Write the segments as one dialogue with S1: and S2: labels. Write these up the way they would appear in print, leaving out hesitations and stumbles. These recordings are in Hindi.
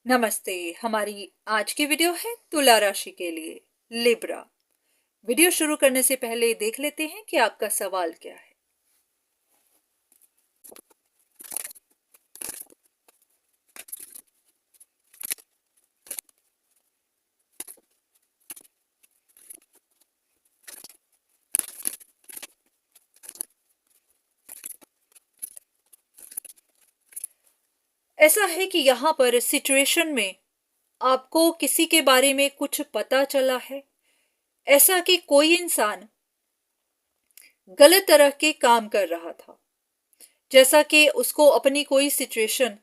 S1: नमस्ते। हमारी आज की वीडियो है तुला राशि के लिए, लिब्रा। वीडियो शुरू करने से पहले देख लेते हैं कि आपका सवाल क्या है। ऐसा है कि यहाँ पर सिचुएशन में आपको किसी के बारे में कुछ पता चला है, ऐसा कि कोई इंसान गलत तरह के काम कर रहा था। जैसा कि उसको अपनी कोई सिचुएशन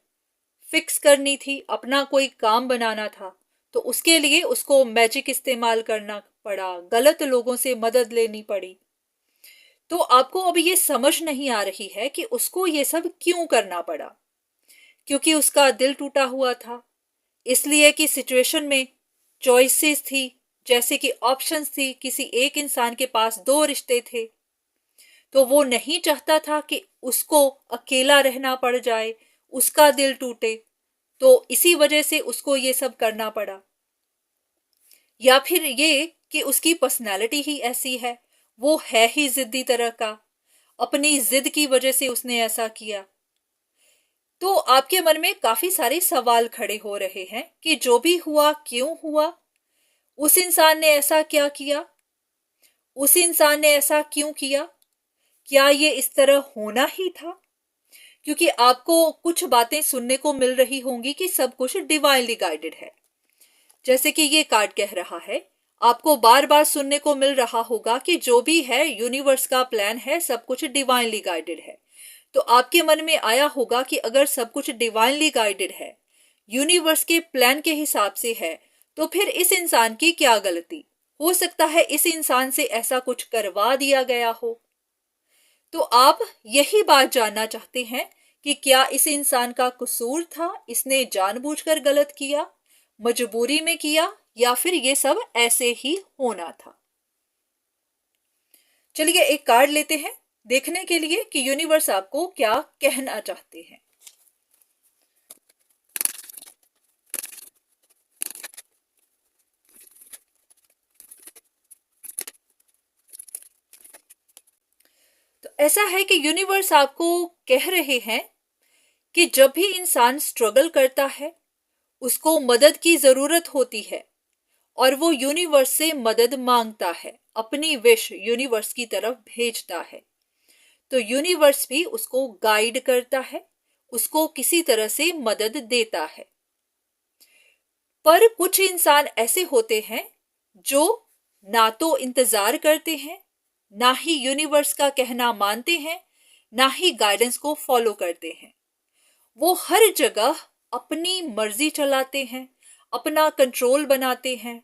S1: फिक्स करनी थी, अपना कोई काम बनाना था, तो उसके लिए उसको मैजिक इस्तेमाल करना पड़ा, गलत लोगों से मदद लेनी पड़ी। तो आपको अब ये समझ नहीं आ रही है कि उसको ये सब क्यों करना पड़ा। क्योंकि उसका दिल टूटा हुआ था, इसलिए कि सिचुएशन में चॉइसेस थी, जैसे कि ऑप्शंस थी, किसी एक इंसान के पास दो रिश्ते थे, तो वो नहीं चाहता था कि उसको अकेला रहना पड़ जाए, उसका दिल टूटे, तो इसी वजह से उसको ये सब करना पड़ा। या फिर ये कि उसकी पर्सनालिटी ही ऐसी है, वो है ही जिद्दी तरह का, अपनी जिद की वजह से उसने ऐसा किया। तो आपके मन में काफी सारे सवाल खड़े हो रहे हैं कि जो भी हुआ क्यों हुआ, उस इंसान ने ऐसा क्या किया, उस इंसान ने ऐसा क्यों किया, क्या ये इस तरह होना ही था। क्योंकि आपको कुछ बातें सुनने को मिल रही होंगी कि सब कुछ डिवाइनली गाइडेड है, जैसे कि ये कार्ड कह रहा है। आपको बार बार सुनने को मिल रहा होगा कि जो भी है यूनिवर्स का प्लान है, सब कुछ डिवाइनली गाइडेड है। तो आपके मन में आया होगा कि अगर सब कुछ डिवाइनली गाइडेड है, यूनिवर्स के प्लान के हिसाब से है, तो फिर इस इंसान की क्या गलती हो सकता है, इस इंसान से ऐसा कुछ करवा दिया गया हो। तो आप यही बात जानना चाहते हैं कि क्या इस इंसान का कसूर था, इसने जानबूझकर गलत किया, मजबूरी में किया, या फिर ये सब ऐसे ही होना था। चलिए एक कार्ड लेते हैं देखने के लिए कि यूनिवर्स आपको क्या कहना चाहते हैं। तो ऐसा है कि यूनिवर्स आपको कह रहे हैं कि जब भी इंसान स्ट्रगल करता है, उसको मदद की जरूरत होती है और वो यूनिवर्स से मदद मांगता है, अपनी विश यूनिवर्स की तरफ भेजता है, तो यूनिवर्स भी उसको गाइड करता है, उसको किसी तरह से मदद देता है। पर कुछ इंसान ऐसे होते हैं जो ना तो इंतजार करते हैं, ना ही यूनिवर्स का कहना मानते हैं, ना ही गाइडेंस को फॉलो करते हैं। वो हर जगह अपनी मर्जी चलाते हैं, अपना कंट्रोल बनाते हैं,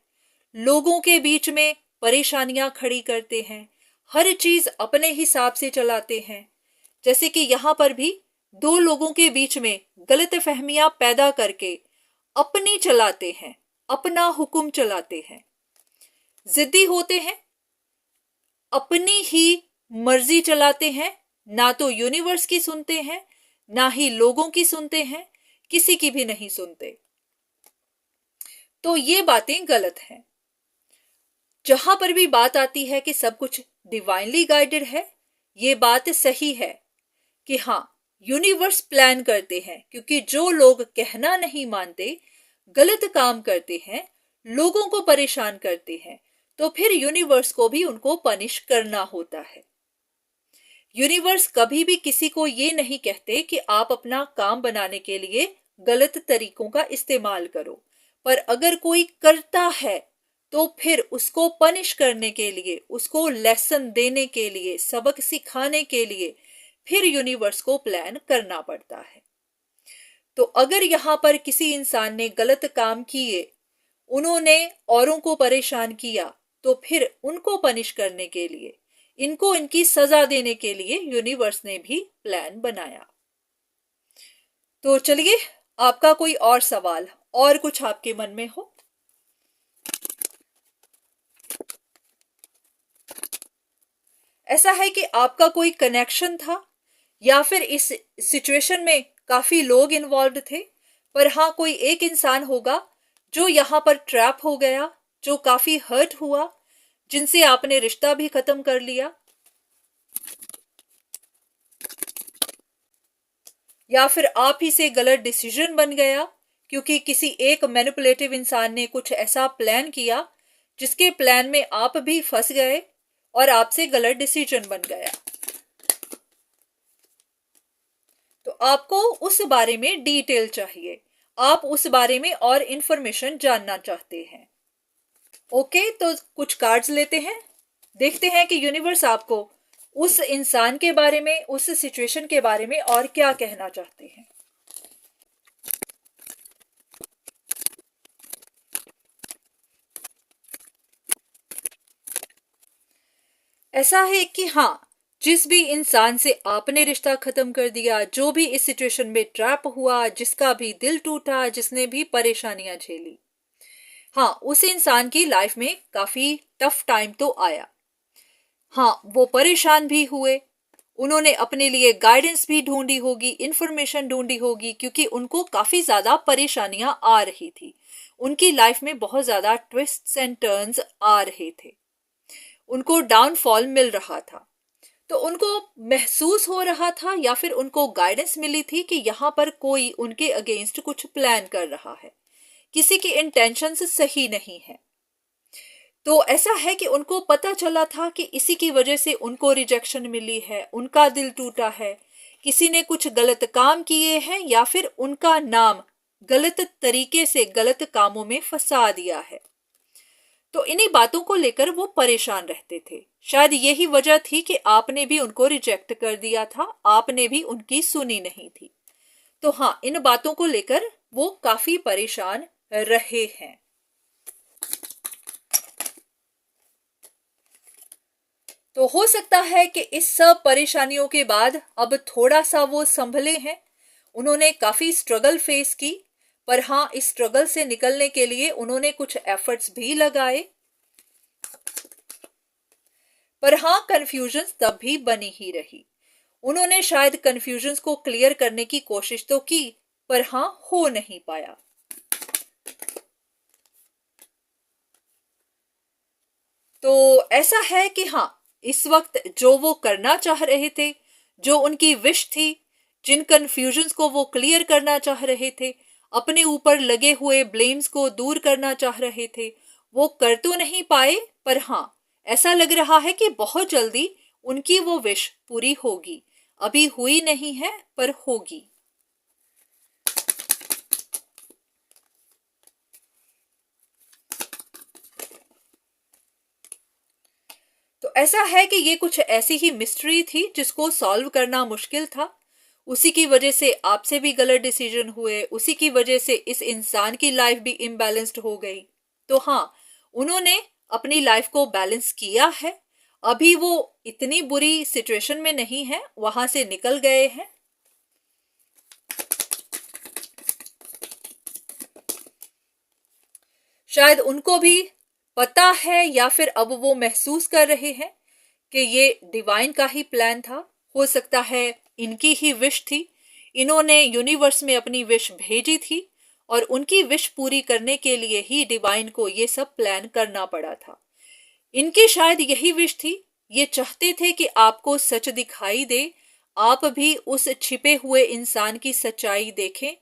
S1: लोगों के बीच में परेशानियां खड़ी करते हैं, हर चीज अपने हिसाब से चलाते हैं। जैसे कि यहाँ पर भी दो लोगों के बीच में गलतफहमियां पैदा करके अपनी चलाते हैं, अपना हुक्म चलाते हैं, जिद्दी होते हैं, अपनी ही मर्जी चलाते हैं, ना तो यूनिवर्स की सुनते हैं, ना ही लोगों की सुनते हैं, किसी की भी नहीं सुनते। तो ये बातें गलत हैं। जहां पर भी बात आती है कि सब कुछ डिवाइनली गाइडेड है, ये बात सही है कि हाँ, यूनिवर्स प्लान करते हैं, क्योंकि जो लोग कहना नहीं मानते, गलत काम करते हैं, लोगों को परेशान करते हैं, तो फिर यूनिवर्स को भी उनको पनिश करना होता है। यूनिवर्स कभी भी किसी को ये नहीं कहते कि आप अपना काम बनाने के लिए गलत तरीकों का इस्तेमाल करो, पर अगर कोई करता है तो फिर उसको पनिश करने के लिए, उसको लेसन देने के लिए, सबक सिखाने के लिए फिर यूनिवर्स को प्लान करना पड़ता है। तो अगर यहाँ पर किसी इंसान ने गलत काम किए, उन्होंने औरों को परेशान किया, तो फिर उनको पनिश करने के लिए, इनको इनकी सजा देने के लिए यूनिवर्स ने भी प्लान बनाया। तो चलिए, आपका कोई और सवाल और कुछ आपके मन में हो। ऐसा है कि आपका कोई कनेक्शन था, या फिर इस सिचुएशन में काफी लोग इन्वॉल्व थे, पर हाँ, कोई एक इंसान होगा जो यहाँ पर ट्रैप हो गया, जो काफी हर्ट हुआ, जिनसे आपने रिश्ता भी खत्म कर लिया, या फिर आप ही से गलत डिसीजन बन गया क्योंकि किसी एक मैनिपुलेटिव इंसान ने कुछ ऐसा प्लान किया जिसके प्लान में आप भी फंस गए और आपसे गलत डिसीजन बन गया। तो आपको उस बारे में डिटेल चाहिए, आप उस बारे में और इंफॉर्मेशन जानना चाहते हैं। ओके, तो कुछ कार्ड्स लेते हैं, देखते हैं कि यूनिवर्स आपको उस इंसान के बारे में, उस सिचुएशन के बारे में और क्या कहना चाहते हैं। ऐसा है कि हाँ, जिस भी इंसान से आपने रिश्ता खत्म कर दिया, जो भी इस सिचुएशन में ट्रैप हुआ, जिसका भी दिल टूटा, जिसने भी परेशानियां झेली, हाँ, उस इंसान की लाइफ में काफी टफ टाइम तो आया। हाँ, वो परेशान भी हुए, उन्होंने अपने लिए गाइडेंस भी ढूंढी होगी, इंफॉर्मेशन ढूंढी होगी, क्योंकि उनको काफी ज्यादा परेशानियां आ रही थी, उनकी लाइफ में बहुत ज्यादा ट्विस्ट्स एंड टर्न्स आ रहे थे, उनको डाउनफॉल मिल रहा था। तो उनको महसूस हो रहा था या फिर उनको गाइडेंस मिली थी कि यहाँ पर कोई उनके अगेंस्ट कुछ प्लान कर रहा है, किसी की इंटेंशंस सही नहीं है। तो ऐसा है कि उनको पता चला था कि इसी की वजह से उनको रिजेक्शन मिली है, उनका दिल टूटा है, किसी ने कुछ गलत काम किए हैं या फिर उनका नाम गलत तरीके से गलत कामों में फंसा दिया है। तो इन्हीं बातों को लेकर वो परेशान रहते थे। शायद यही वजह थी कि आपने भी उनको रिजेक्ट कर दिया था, आपने भी उनकी सुनी नहीं थी। तो हाँ, इन बातों को लेकर वो काफी परेशान रहे हैं। तो हो सकता है कि इस सब परेशानियों के बाद अब थोड़ा सा वो संभले हैं, उन्होंने काफी स्ट्रगल फेस की, पर हाँ, इस स्ट्रगल से निकलने के लिए उन्होंने कुछ एफर्ट्स भी लगाए। पर हाँ, कंफ्यूजन तब भी बनी ही रही, उन्होंने शायद कंफ्यूजन को क्लियर करने की कोशिश तो की, पर हाँ, हो नहीं पाया। तो ऐसा है कि हाँ, इस वक्त जो वो करना चाह रहे थे, जो उनकी विश थी, जिन कंफ्यूजन्स को वो क्लियर करना चाह रहे थे, अपने ऊपर लगे हुए ब्लेम्स को दूर करना चाह रहे थे, वो कर तो नहीं पाए, पर हाँ, ऐसा लग रहा है कि बहुत जल्दी उनकी वो विश पूरी होगी। अभी हुई नहीं है, पर होगी। तो ऐसा है कि ये कुछ ऐसी ही मिस्ट्री थी जिसको सॉल्व करना मुश्किल था, उसी की वजह से आपसे भी गलत डिसीजन हुए, उसी की वजह से इस इंसान की लाइफ भी इम्बैलेंस्ड हो गई। तो हाँ, उन्होंने अपनी लाइफ को बैलेंस किया है, अभी वो इतनी बुरी सिचुएशन में नहीं है, वहां से निकल गए हैं। शायद उनको भी पता है या फिर अब वो महसूस कर रहे हैं कि ये डिवाइन का ही प्लान था, हो सकता है इनकी ही विश थी, इन्होंने यूनिवर्स में अपनी विश भेजी थी और उनकी विश पूरी करने के लिए ही डिवाइन को ये सब प्लान करना पड़ा था। इनकी शायद यही विश थी, ये चाहते थे कि आपको सच दिखाई दे, आप भी उस छिपे हुए इंसान की सच्चाई देखें,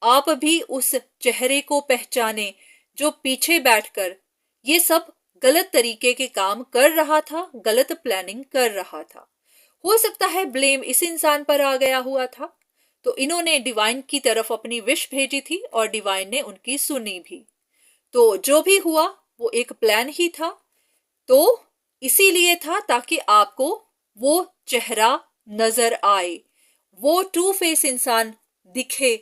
S1: आप भी उस चेहरे को पहचाने जो पीछे बैठकर ये सब गलत तरीके के काम कर रहा था, गलत प्लानिंग कर रहा था। हो सकता है ब्लेम इस इंसान पर आ गया हुआ था, तो इन्होंने डिवाइन की तरफ अपनी विश भेजी थी और डिवाइन ने उनकी सुनी भी। तो जो भी हुआ वो एक प्लान ही था, तो इसीलिए था ताकि आपको वो चेहरा नजर आए, वो टू फेस इंसान दिखे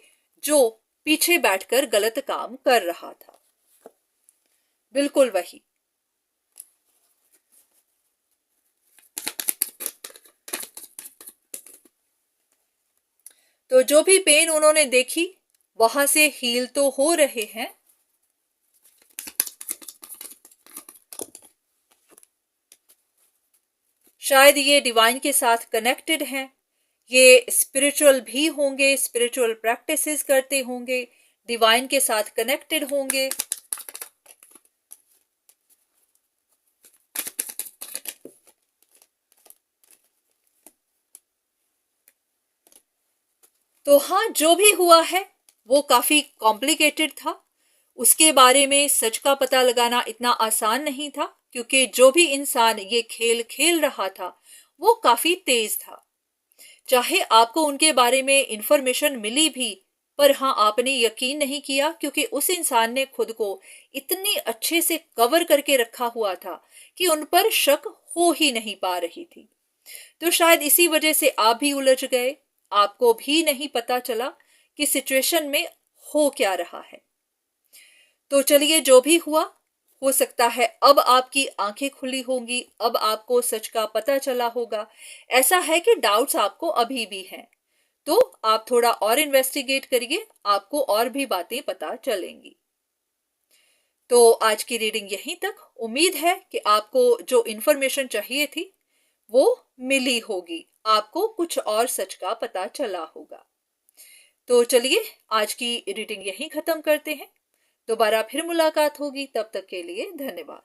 S1: जो पीछे बैठकर गलत काम कर रहा था। बिल्कुल वही। तो जो भी पेन उन्होंने देखी वहां से हील तो हो रहे हैं। शायद ये डिवाइन के साथ कनेक्टेड हैं, ये स्पिरिचुअल भी होंगे, स्पिरिचुअल प्रैक्टिसेस करते होंगे, डिवाइन के साथ कनेक्टेड होंगे। तो हाँ, जो भी हुआ है वो काफी कॉम्प्लिकेटेड था। उसके बारे में सच का पता लगाना इतना आसान नहीं था, क्योंकि जो भी इंसान ये खेल खेल रहा था वो काफी तेज था। चाहे आपको उनके बारे में इंफॉर्मेशन मिली भी, पर हाँ, आपने यकीन नहीं किया, क्योंकि उस इंसान ने खुद को इतनी अच्छे से कवर करके रखा हुआ था कि उन पर शक हो ही नहीं पा रही थी। तो शायद इसी वजह से आप भी उलझ गए, आपको भी नहीं पता चला कि सिचुएशन में हो क्या रहा है। तो चलिए, जो भी हुआ, हो सकता है अब आपकी आंखें खुली होंगी, अब आपको सच का पता चला होगा। ऐसा है कि डाउट्स आपको अभी भी हैं, तो आप थोड़ा और इन्वेस्टिगेट करिए, आपको और भी बातें पता चलेंगी। तो आज की रीडिंग यहीं तक। उम्मीद है कि आपको जो इन्फॉर्मेशन चाहिए थी वो मिली होगी, आपको कुछ और सच का पता चला होगा। तो चलिए, आज की रीडिंग यहीं खत्म करते हैं। दोबारा फिर मुलाकात होगी, तब तक के लिए धन्यवाद।